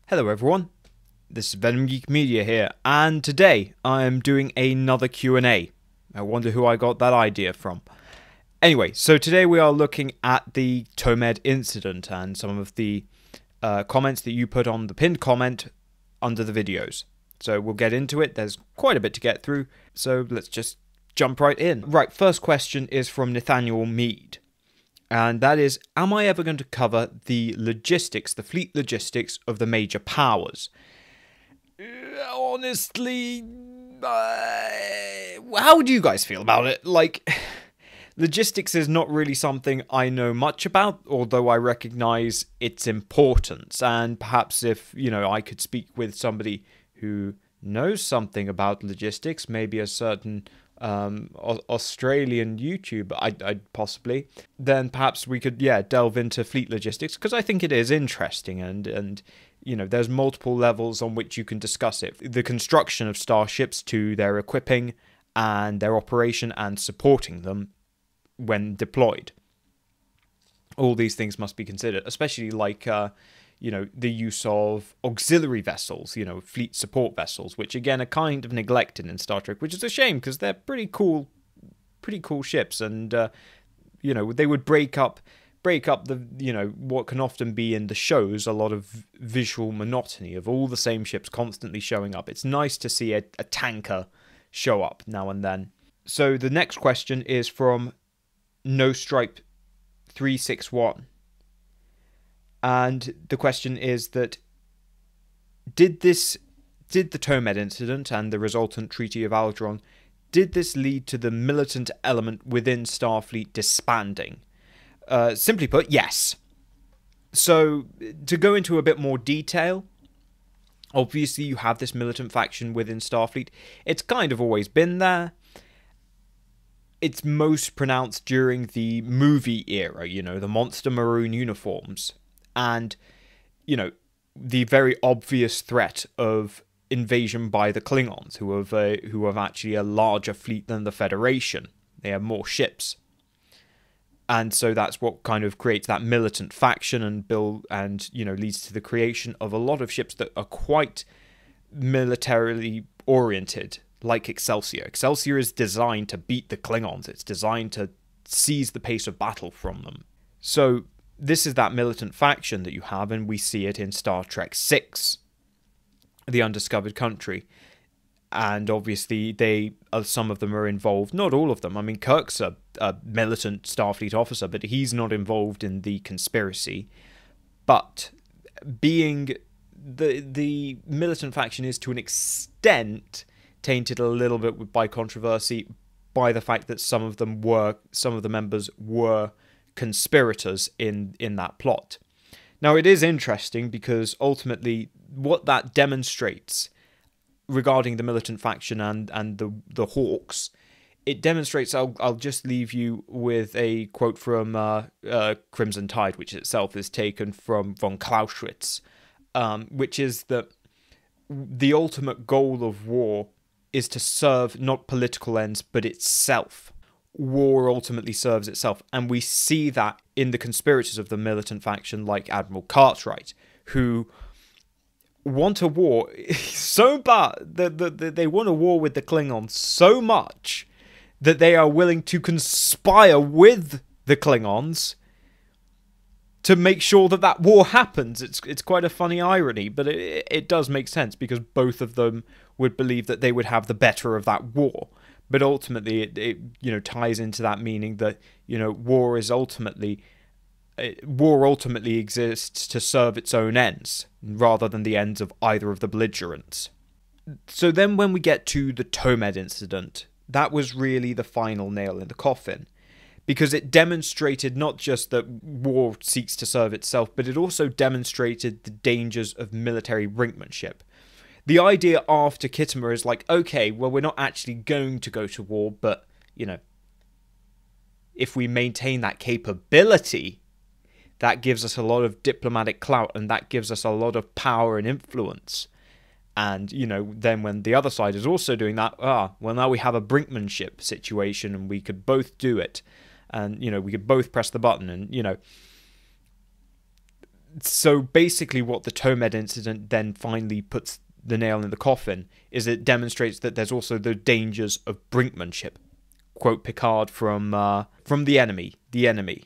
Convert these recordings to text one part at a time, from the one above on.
Hello everyone, this is Venom Geek Media here, and today I am doing another Q&A. I wonder who I got that idea from. Anyway, so today we are looking at the Tomed incident and some of the comments that you put on the pinned comment under the videos. So we'll get into it, there's quite a bit to get through, so let's just jump right in. Right, first question is from Nathaniel Mead. And that is, am I ever going to cover the logistics, the fleet logistics of the major powers? Honestly, how do you guys feel about it? Like, logistics is not really something I know much about, although I recognize its importance. And perhaps if, I could speak with somebody who knows something about logistics, maybe a certain Australian YouTuber, I'd possibly, then perhaps we could delve into fleet logistics, because I think it is interesting, and there's multiple levels on which you can discuss it. The construction of starships to their equipping and their operation and supporting them when deployed. All these things must be considered, especially like the use of auxiliary vessels, fleet support vessels, which again are kind of neglected in Star Trek, which is a shame because they're pretty cool ships, and they would break up the what can often be in the shows a lot of visual monotony of all the same ships constantly showing up. It's nice to see a tanker show up now and then. So the next question is from No Stripe 361. And the question is that, did the Tomed incident and the resultant Treaty of Algernon, did this lead to the militant element within Starfleet disbanding? Simply put, yes. So, to go into a bit more detail, obviously you have this militant faction within Starfleet. It's kind of always been there. It's most pronounced during the movie era, the monster maroon uniforms. And, the very obvious threat of invasion by the Klingons, who have actually a larger fleet than the Federation. They have more ships. And so that's what kind of creates that militant faction and leads to the creation of a lot of ships that are quite militarily oriented, like Excelsior. Excelsior is designed to beat the Klingons. It's designed to seize the pace of battle from them. So this is that militant faction that you have, and we see it in Star Trek VI, The Undiscovered Country. And obviously, some of them are involved. Not all of them. I mean, Kirk's a militant Starfleet officer, but he's not involved in the conspiracy. But being the militant faction is to an extent tainted a little bit by controversy, by the fact that some of the members were conspirators in that plot. Now, it is interesting because ultimately what that demonstrates regarding the militant faction and the Hawks, it demonstrates, I'll just leave you with a quote from Crimson Tide, which itself is taken from von Clausewitz, which is that the ultimate goal of war is to serve not political ends but itself. War ultimately serves itself, and we see that in the conspirators of the militant faction like Admiral Cartwright, who want a war so bad that they want a war with the Klingons so much that they are willing to conspire with the Klingons to make sure that war happens. It's quite a funny irony, but it does make sense because both of them would believe that they would have the better of that war. But ultimately, it ties into that meaning that war ultimately exists to serve its own ends rather than the ends of either of the belligerents. So then, when we get to the Tomed incident, that was really the final nail in the coffin, because it demonstrated not just that war seeks to serve itself, but it also demonstrated the dangers of military brinkmanship. The idea after Kittimer is like, okay, well, we're not actually going to go to war, but, if we maintain that capability, that gives us a lot of diplomatic clout, and that gives us a lot of power and influence. And, then when the other side is also doing that, well, now we have a brinkmanship situation, and we could both do it. And, we could both press the button, and, So basically what the Tomed incident then finally puts the nail in the coffin is it demonstrates that there's also the dangers of brinkmanship. Quote Picard from The Enemy. The Enemy.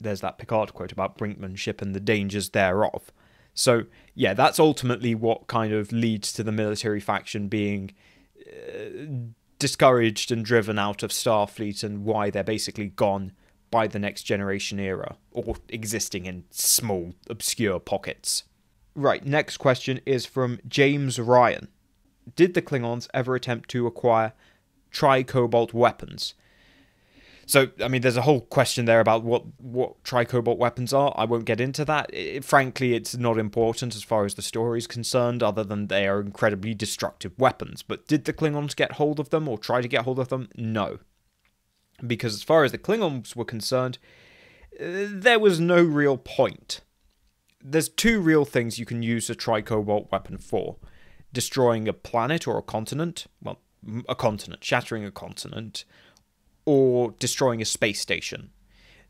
There's that Picard quote about brinkmanship and the dangers thereof. So, yeah, that's ultimately what kind of leads to the military faction being discouraged and driven out of Starfleet, and why they're basically gone by the Next Generation era, or existing in small, obscure pockets. Right, next question is from James Ryan. Did the Klingons ever attempt to acquire tri-cobalt weapons? So, I mean, there's a whole question there about what tri-cobalt weapons are. I won't get into that. Frankly, it's not important as far as the story is concerned, other than they are incredibly destructive weapons. But did the Klingons get hold of them, or try to get hold of them? No. Because as far as the Klingons were concerned, there was no real point. There's two real things you can use a tri-cobalt weapon for. Destroying a planet or a continent. Well, a continent. Shattering a continent. Or destroying a space station.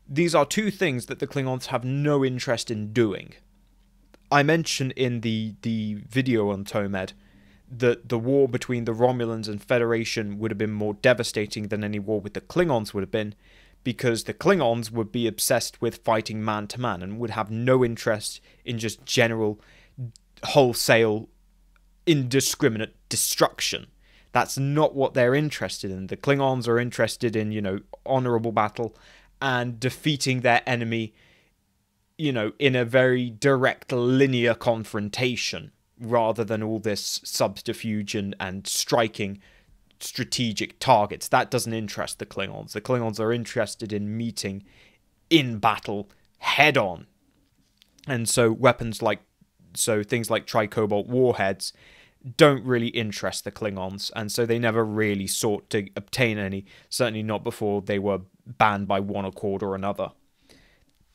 These are two things that the Klingons have no interest in doing. I mentioned in the video on Tomed that the war between the Romulans and Federation would have been more devastating than any war with the Klingons would have been, because the Klingons would be obsessed with fighting man-to-man and would have no interest in just general, wholesale, indiscriminate destruction. That's not what they're interested in. The Klingons are interested in, honorable battle and defeating their enemy, in a very direct, linear confrontation, rather than all this subterfuge and striking strategic targets. That doesn't interest the Klingons. The Klingons are interested in meeting in battle head on. And so things like tri-cobalt warheads don't really interest the Klingons, and so they never really sought to obtain any, certainly not before they were banned by one accord or another.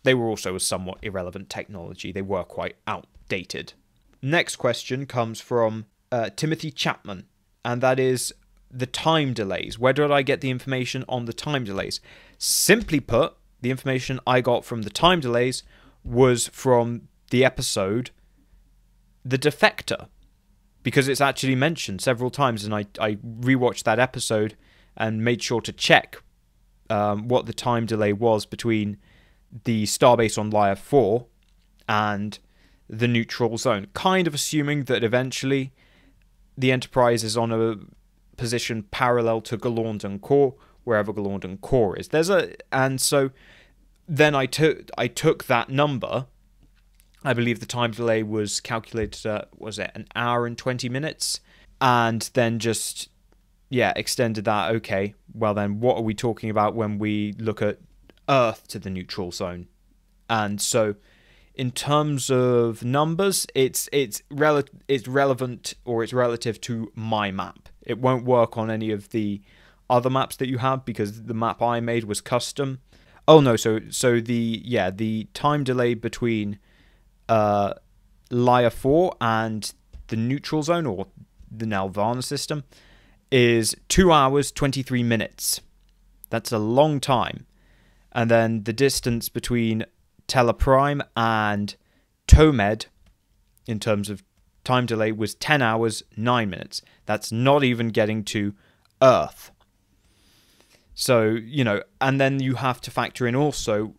They were also a somewhat irrelevant technology. They were quite outdated. Next question comes from Timothy Chapman, and that is the time delays. Where did I get the information on the time delays? Simply put, the information I got from the time delays was from the episode The Defector, because it's actually mentioned several times, and I rewatched that episode and made sure to check what the time delay was between the starbase on Lyra 4 and the neutral zone, kind of assuming that eventually the Enterprise is on a position parallel to Galorndon Core, wherever Galorndon Core is. And so then I took that number. I believe the time delay was calculated at, was it an hour and 20 minutes? And then just, extended that. Okay, well then what are we talking about when we look at Earth to the neutral zone? And so in terms of numbers, it's relevant, or it's relative to my map. It won't work on any of the other maps that you have, because the map I made was custom. Oh no, so the time delay between Lyra 4 and the neutral zone, or the Nalvana system, is 2 hours 23 minutes. That's a long time. And then the distance between Teleprime and Tomed, in terms of time delay, was 10 hours 9 minutes. That's not even getting to Earth. So, and then you have to factor in also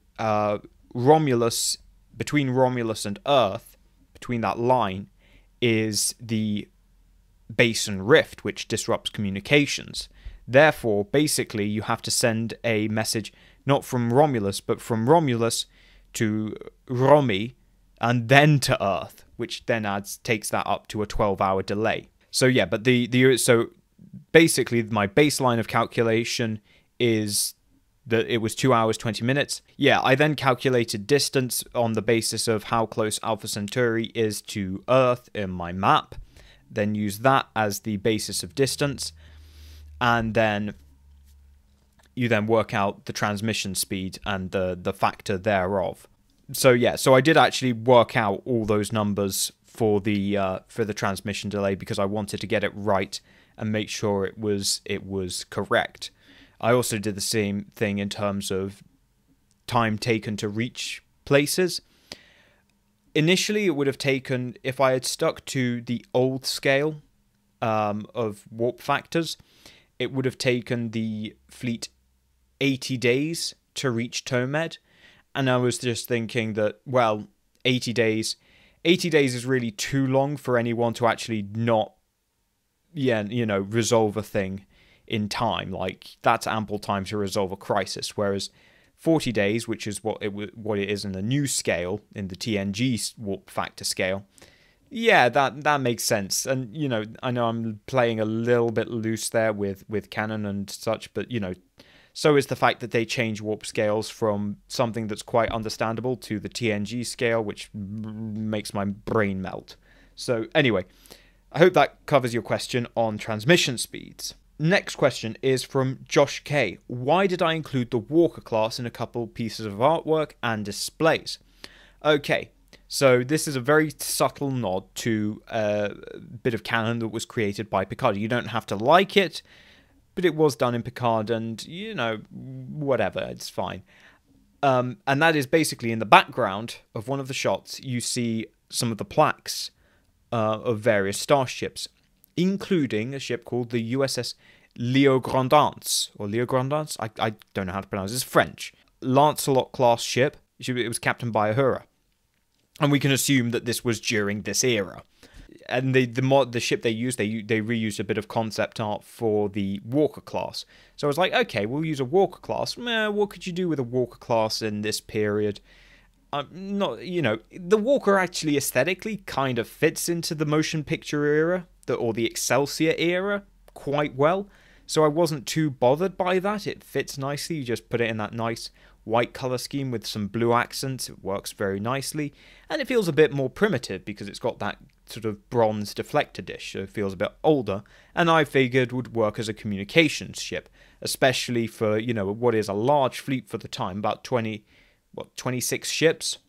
Romulus. Between Romulus and Earth, between that line, is the basin rift, which disrupts communications. Therefore, basically, you have to send a message not from Romulus, but from Romulus to Romy, and then to Earth, which then takes that up to a 12-hour delay. So yeah, but so basically, my baseline of calculation is that it was 2 hours 20 minutes. Yeah, I then calculated distance on the basis of how close Alpha Centauri is to Earth in my map, then use that as the basis of distance, and then you then work out the transmission speed and the factor thereof. So yeah, so I did actually work out all those numbers for the transmission delay, because I wanted to get it right and make sure it was correct. I also did the same thing in terms of time taken to reach places, Initially, it would have taken, if I had stuck to the old scale of warp factors, it would have taken the fleet 80 days to reach Tomed. And I was just thinking that, well, 80 days is really too long for anyone to actually not, resolve a thing in time. Like, that's ample time to resolve a crisis. Whereas 40 days, which is what it is in the new scale, in the TNG warp factor scale, yeah, that makes sense. And, I know I'm playing a little bit loose there with canon and such, but, so is the fact that they change warp scales from something that's quite understandable to the TNG scale, which makes my brain melt. So anyway, I hope that covers your question on transmission speeds. Next question is from Josh K. Why did I include the Walker class in a couple pieces of artwork and displays? Okay, so this is a very subtle nod to a bit of canon that was created by Picard. You don't have to like it, but it was done in Picard, and, whatever, it's fine. And that is basically in the background of one of the shots, you see some of the plaques of various starships, including a ship called the USS Leograndance, or Leograndance, I don't know how to pronounce it, it's French. Lancelot class ship, it was captained by Uhura. And we can assume that this was during this era. And the ship they used, they reused a bit of concept art for the Walker class. So I was like, okay, we'll use a Walker class. What could you do with a Walker class in this period? The Walker actually aesthetically kind of fits into the motion picture era, or the Excelsior era, quite well. So I wasn't too bothered by that. It fits nicely. You just put it in that nice white color scheme with some blue accents. It works very nicely. And it feels a bit more primitive because it's got that sort of bronze deflector dish, so it feels a bit older, and I figured would work as a communications ship, especially for, what is a large fleet for the time, about 26 ships,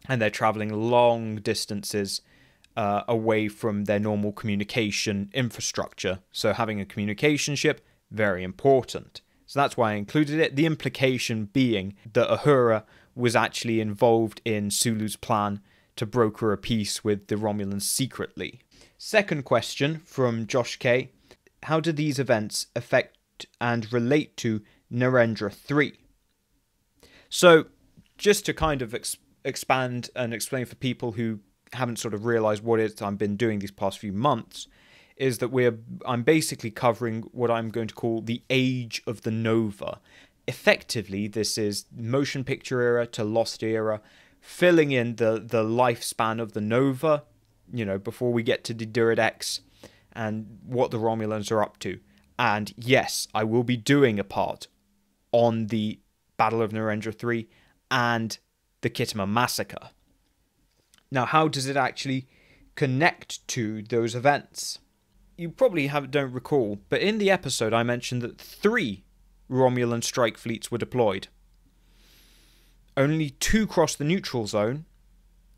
and they're traveling long distances away from their normal communication infrastructure, so having a communication ship, very important. So that's why I included it, the implication being that Uhura was actually involved in Sulu's plan to broker a peace with the Romulans secretly. Second question from Josh K. How do these events affect and relate to Narendra 3? So, just to kind of expand and explain for people who haven't sort of realised what it is I've been doing these past few months, is that I'm basically covering what I'm going to call the age of the Nova. Effectively, this is motion picture era to Lost era, filling in the lifespan of the Nova, before we get to the Duridex and what the Romulans are up to. And yes, I will be doing a part on the Battle of Narendra 3 and the Khitomer Massacre. Now, how does it actually connect to those events? You probably don't recall, but in the episode I mentioned that 3 Romulan strike fleets were deployed. Only 2 crossed the neutral zone,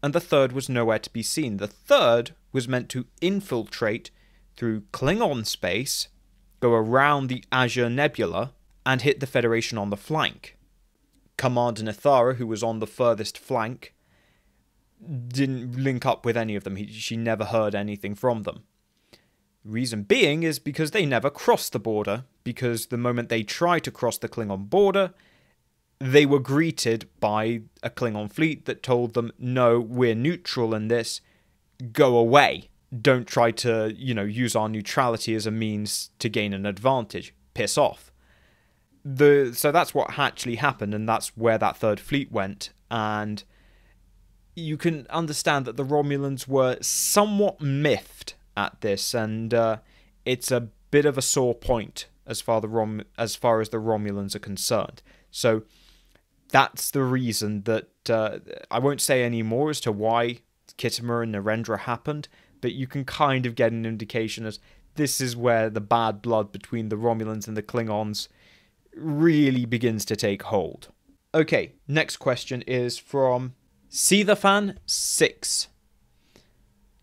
and the third was nowhere to be seen. The third was meant to infiltrate through Klingon space, go around the Azure Nebula, and hit the Federation on the flank. Commander Nithara, who was on the furthest flank, didn't link up with any of them. She never heard anything from them. Reason being is because they never crossed the border, because the moment they tried to cross the Klingon border, they were greeted by a Klingon fleet that told them, no, we're neutral in this, go away. Don't try to, use our neutrality as a means to gain an advantage. Piss off. So that's what actually happened, and that's where that third fleet went. And you can understand that the Romulans were somewhat miffed at this, and it's a bit of a sore point as far as the Romulans are concerned. So that's the reason that I won't say any more as to why Khitomer and Narendra happened, but you can kind of get an indication as this is where the bad blood between the Romulans and the Klingons really begins to take hold. Okay, next question is from SeetherFan6.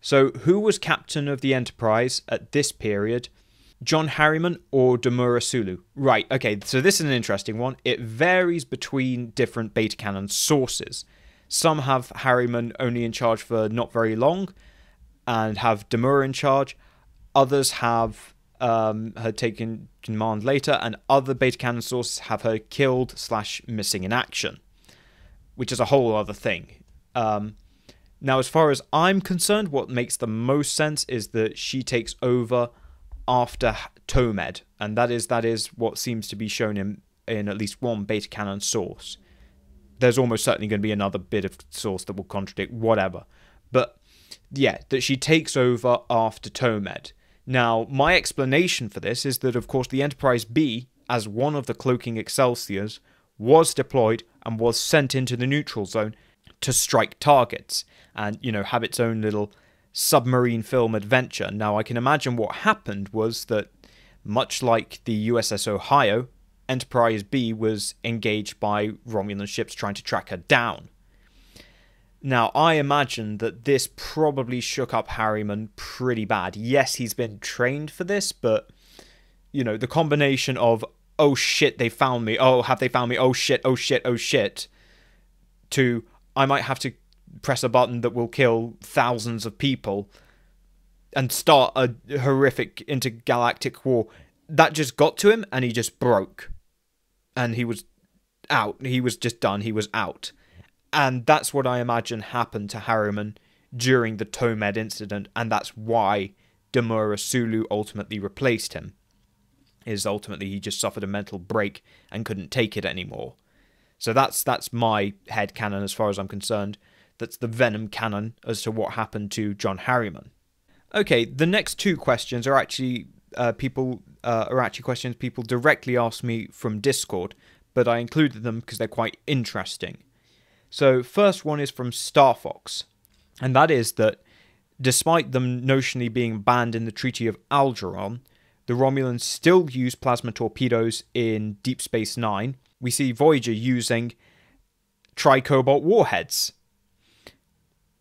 So, who was captain of the Enterprise at this period? John Harriman or Demura Sulu? Right, okay, so this is an interesting one. It varies between different beta canon sources. Some have Harriman only in charge for not very long and have Demura in charge. Others have her taken command later, and other beta canon sources have her killed / missing in action, which is a whole other thing. Now, as far as I'm concerned, what makes the most sense is that she takes over after Tomed, and that is what seems to be shown in at least one beta canon source. There's almost certainly going to be another bit of source that will contradict whatever. But yeah, that she takes over after Tomed. Now, my explanation for this is that, of course, the Enterprise B, as one of the cloaking Excelsiors, was deployed and was sent into the neutral zone to strike targets and, have its own little submarine film adventure. Now, I can imagine what happened was that, much like the USS Ohio, Enterprise B was engaged by Romulan ships trying to track her down. Now, I imagine that this probably shook up Harriman pretty bad. Yes, he's been trained for this, but, the combination of, oh shit, they found me, oh, have they found me, oh shit, oh shit, oh shit, to, I might have to press a button that will kill thousands of people and start a horrific intergalactic war, that just got to him and he just broke. And he was out. He was just done. He was out. And that's what I imagine happened to Harriman during the Tomed incident, and that's why Demura Sulu ultimately replaced him. Is ultimately he just suffered a mental break and couldn't take it anymore. So that's my head canon as far as I'm concerned. That's the Venom canon as to what happened to John Harriman. Okay, the next two questions are actually questions people directly asked me from Discord, but I included them because they're quite interesting. So, first one is from Starfox, and that is that despite them notionally being banned in the Treaty of Algernon, the Romulans still use plasma torpedoes in Deep Space Nine. We see Voyager using tricobalt warheads.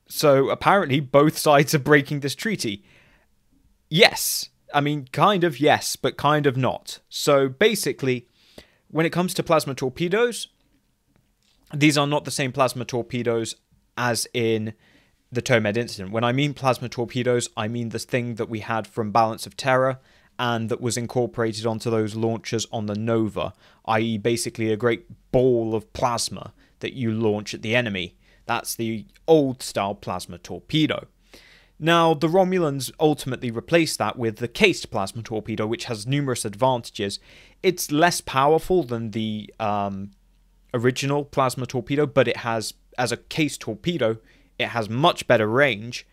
So, apparently, both sides are breaking this treaty. Yes. I mean, kind of yes, but kind of not. So, basically, when it comes to plasma torpedoes, these are not the same plasma torpedoes as in the Tomed incident. When I mean plasma torpedoes, I mean the thing that we had from Balance of Terror and that was incorporated onto those launchers on the Nova, i.e. basically a great ball of plasma that you launch at the enemy. That's the old-style plasma torpedo. Now, the Romulans ultimately replaced that with the cased plasma torpedo, which has numerous advantages. It's less powerful than the original plasma torpedo, but it has, as a cased torpedo, it has much better range,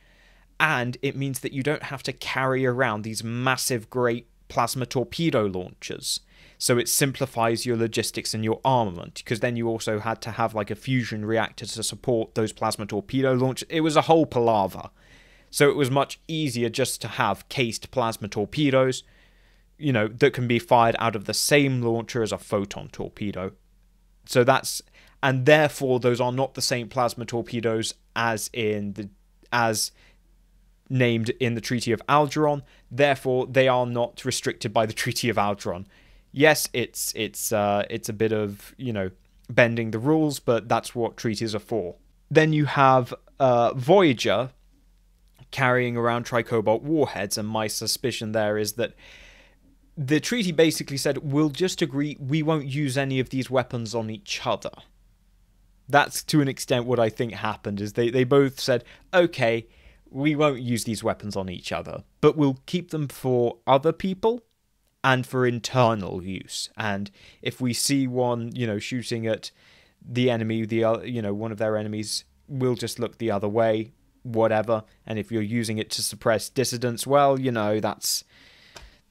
and it means that you don't have to carry around these massive, great plasma torpedo launchers. So it simplifies your logistics and your armament, because then you also had to have like a fusion reactor to support those plasma torpedo launchers. It was a whole palaver. So it was much easier just to have cased plasma torpedoes, that can be fired out of the same launcher as a photon torpedo. So that's, and therefore those are not the same plasma torpedoes as named in the Treaty of Algernon. Therefore, they are not restricted by the Treaty of Algernon. Yes, it's a bit of, bending the rules, but that's what treaties are for. Then you have Voyager carrying around tricobalt warheads, and my suspicion there is that the treaty basically said, we'll just agree we won't use any of these weapons on each other. That's to an extent what I think happened, is they both said, okay, we won't use these weapons on each other, but we'll keep them for other people and for internal use. And if we see one, shooting at the enemy, one of their enemies, we'll just look the other way, whatever. And if you're using it to suppress dissidents, well,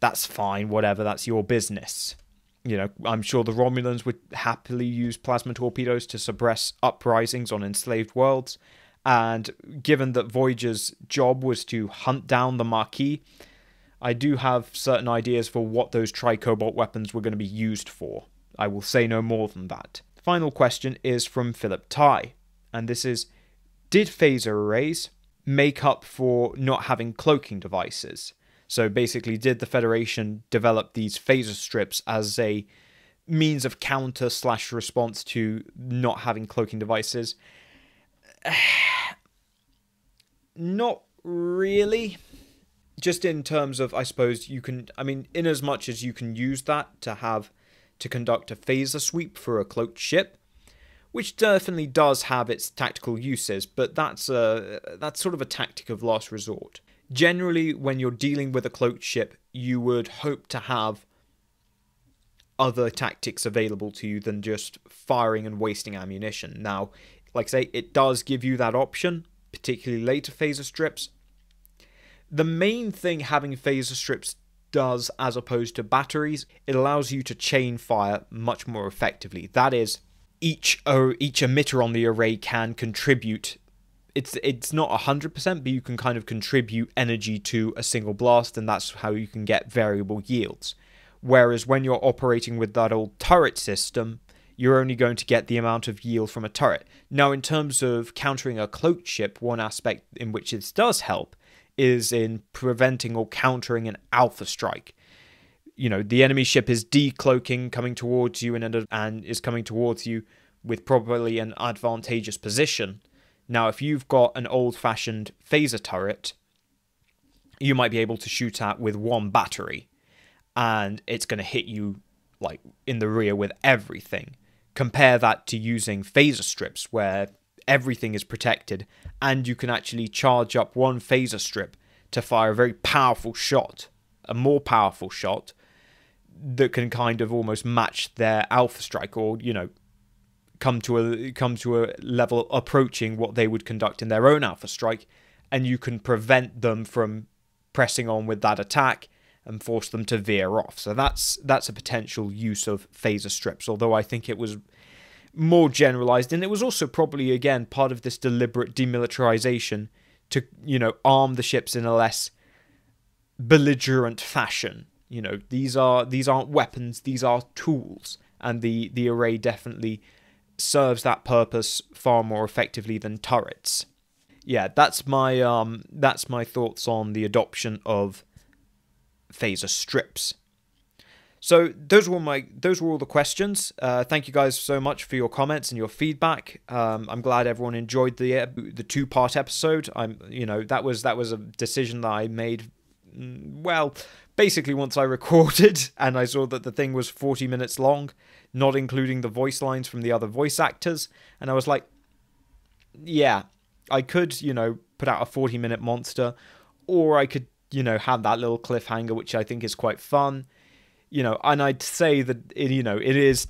that's fine, whatever, that's your business. I'm sure the Romulans would happily use plasma torpedoes to suppress uprisings on enslaved worlds, and given that Voyager's job was to hunt down the Maquis, I do have certain ideas for what those tricobalt weapons were going to be used for. I will say no more than that. The final question is from Philip Ty, and this is, did phaser arrays make up for not having cloaking devices? So basically, did the Federation develop these phaser strips as a means of counter/response to not having cloaking devices? Not really. Just in terms of, I suppose, you can, I mean, in as much as you can use that to conduct a phaser sweep for a cloaked ship, which definitely does have its tactical uses, but that's sort of a tactic of last resort. Generally, when you're dealing with a cloaked ship, you would hope to have other tactics available to you than just firing and wasting ammunition. Now, like I say, it does give you that option, particularly later phaser strips. The main thing having phaser strips does, as opposed to batteries, it allows you to chain fire much more effectively. That is, each emitter on the array can contribute. It's not 100%, but you can kind of contribute energy to a single blast, and that's how you can get variable yields. Whereas when you're operating with that old turret system, you're only going to get the amount of yield from a turret. Now, in terms of countering a cloaked ship, one aspect in which this does help is in preventing or countering an alpha strike. You know, the enemy ship is decloaking, coming towards you, and is coming towards you with probably an advantageous position. Now, if you've got an old-fashioned phaser turret, you might be able to shoot at with one battery, and it's going to hit you like in the rear with everything. Compare that to using phaser strips, where everything is protected, and you can actually charge up one phaser strip to fire a very powerful shot, a more powerful shot that can kind of almost match their alpha strike, or, you know, come to a level approaching what they would conduct in their own alpha strike, and you can prevent them from pressing on with that attack and force them to veer off. So that's a potential use of phaser strips, although I think it was more generalized, and it was also probably, again, part of this deliberate demilitarization to, you know, arm the ships in a less belligerent fashion. You know, these aren't weapons, these are tools, and the array definitely serves that purpose far more effectively than turrets. Yeah, that's my thoughts on the adoption of phaser strips. So those were all the questions. Thank you guys so much for your comments and your feedback. I'm glad everyone enjoyed the two-part episode. That was a decision that I made, well, basically once I recorded and I saw that the thing was 40 minutes long, not including the voice lines from the other voice actors, and I was like, yeah, I could, you know, put out a 40-minute monster, or I could, you know, have that little cliffhanger, which I think is quite fun. You know, and I'd say that it's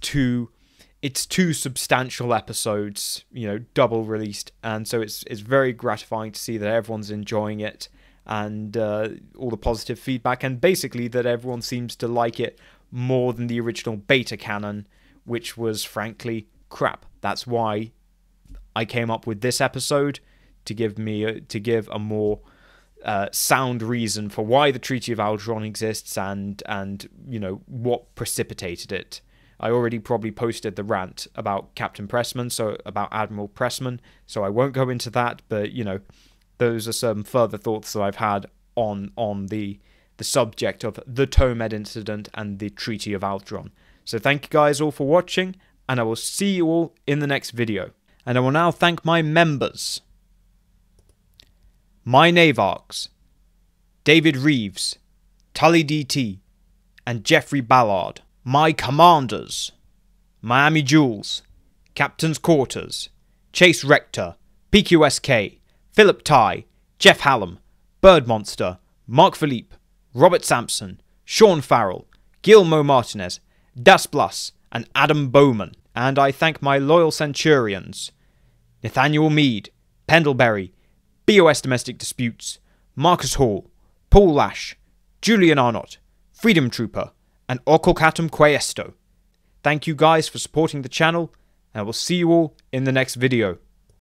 two substantial episodes, you know, double released, and so it's very gratifying to see that everyone's enjoying it, and all the positive feedback, and basically that everyone seems to like it more than the original beta canon, which was frankly crap. That's why I came up with this episode, to give a more sound reason for why the Treaty of Aldron exists, and you know, what precipitated it. I already probably posted the rant about Captain Pressman, so about Admiral Pressman, so I won't go into that, but you know, those are some further thoughts that I've had on the subject of the Tomed incident and the Treaty of Aldron. So thank you guys all for watching, and I will see you all in the next video. And I will now thank my members: My Navarks, David Reeves, Tully DT, and Jeffrey Ballard. My Commanders: Miami Jules, Captain's Quarters, Chase Rector, PQSK, Philip Ty, Jeff Hallam, Bird Monster, Mark Philippe, Robert Sampson, Sean Farrell, Gilmo Martinez, Das Blas, and Adam Bowman. And I thank my loyal Centurions: Nathaniel Mead, Pendlebury, BOS Domestic Disputes, Marcus Hall, Paul Lash, Julian Arnott, Freedom Trooper, and Okolkatum Quaesto. Thank you guys for supporting the channel, and I will see you all in the next video.